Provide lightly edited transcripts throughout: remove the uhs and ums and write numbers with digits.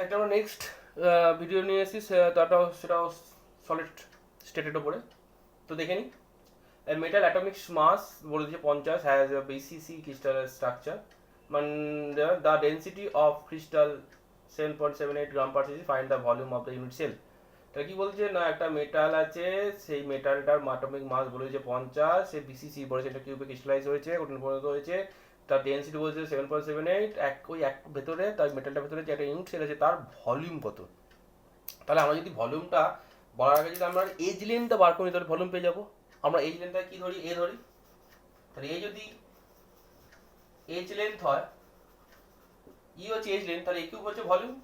একটা আমরা next video নিয়ে এসেছি, সেটাও সলিড স্টেটের ওপরে। তো দেখে নিই। মেটাল অ্যাটমিক মাস বলে দিচ্ছে 50, হ্যাজ বিসিসি ক্রিস্টাল স্ট্রাকচার, মানে the density of crystal 7.78 gram per CC, find the volume of the unit cell. তাহলে কি বলছে না, একটা মেটাল আছে, সেই মেটালটার অ্যাটমিক মাস বলেছে 50, সে বিসিসি বলেছে, এটা কিউবে ক্রিস্টালাইজ হয়েছে, কঠিন পরিণত হয়েছে, তার ডেন্সিটি বলছে 7.78, ওই এক ভেতরে, তার মেটালটার ভেতরে যে একটা ইউনিট সেল আছে তার ভলিউম কত। তাহলে আমরা যদি ভলিউমটা বলার আগে যদি আমরা এজ লেন্থটা বার করি তাহলে ভলিউম পেয়ে যাবো। আমরা এজ লেন্থটা কি ধরি, এ ধরি। তাহলে এ যদি এজ লেন্থ হয়, ই হচ্ছে এজ লেন্থ, তাহলে এ কিউব হচ্ছে ভলিউম।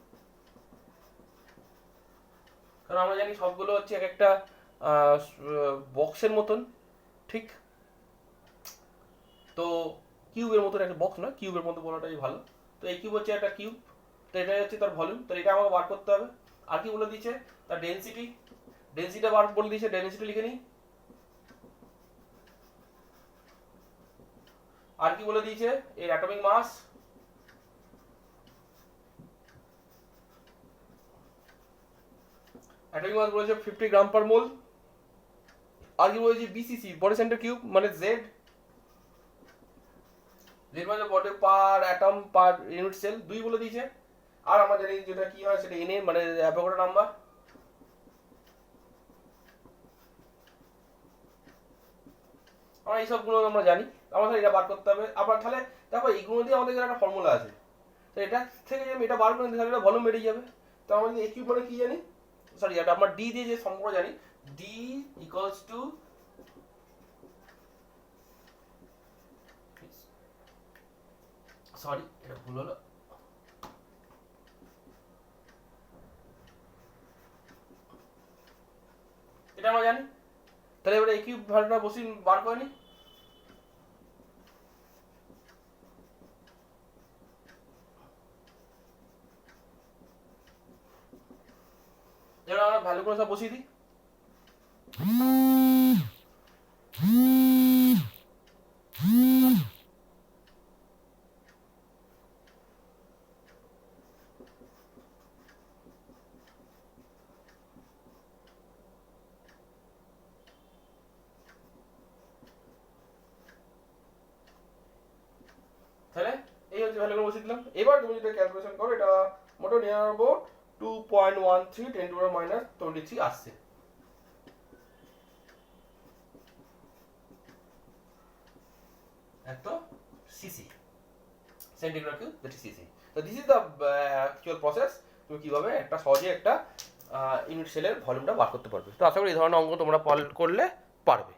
কারণ আমরা জানি সবগুলো হচ্ছে এক একটা বক্সের মতন, ঠিক? তো কিউবের মতন একটা বক্স না, কিউবের মতো বলাটাই ভালো। তো এই কিউব হচ্ছে একটা কিউব, তো এটাই হচ্ছে তার ভলিউম। তো এটা আমাকে বার করতে হবে। আর কি বলে দিচ্ছে, তার ডেন্সিটিটা বার বলে দিয়েছে, ডেন্সিটি লিখে নিই। আর কি বলে দিয়েছে, এর অ্যাটমিক মাস, অ্যাটমিক মাস বলেছে 50 গ্রাম পার মোল। আর কি বলেছি, বিসিসি বডি সেন্টার কিউব মানে জেড মানে বডি পার অ্যাটম পার ইউনিট সেল 2 বলে দিয়েছে। আর আমরা জানি যেটা কি হয় সেটা এনএ মানে অ্যাভোগাড্রো নাম্বার। আমরা এইসবগুলো আমরা জানি, আমাদের এটা বার করতে হবে। আবার তাহলে দেখো এইগুলো দিয়ে আমাদের একটা ফর্মুলা আছে, তো এটা থেকে যদি আমি এটা বার করে দিই তাহলে এটা ভলিউম বেরিয়ে যাবে। তো আমরা যদি এ কিউব মানে কি জানি, সরি এটা আমরা ডি দিয়ে যে সম্পর্ক জানি, ডি ইকুয়ালস টু, সরি এটা ভুল হলো, এটা আমরা জানি। তাহলে এবারে এ কিউব ভ্যালুটা বসি বার করে নিই। এবার আমরা ভ্যালুগুলো সব বসিয়ে দিই। তাহলে এই হচ্ছে ভ্যালুগুলো বসিয়ে দিলাম। এবার তুমি যদি ক্যালকুলেশন করো, এটা মোটামুটি নিয়ে নেবো 2.13 10 টু পাওয়ার মাইনাস 23 আসছে। এত CC centigrade cube, that is CC. তো this is the actual process, তুমি কিভাবে একটা সহজে একটা ইউনিট সেলের ভলিউমটা বার করতে পারবে। তো আশা করি এই ধরনের অঙ্ক তোমরা করলে পারবে।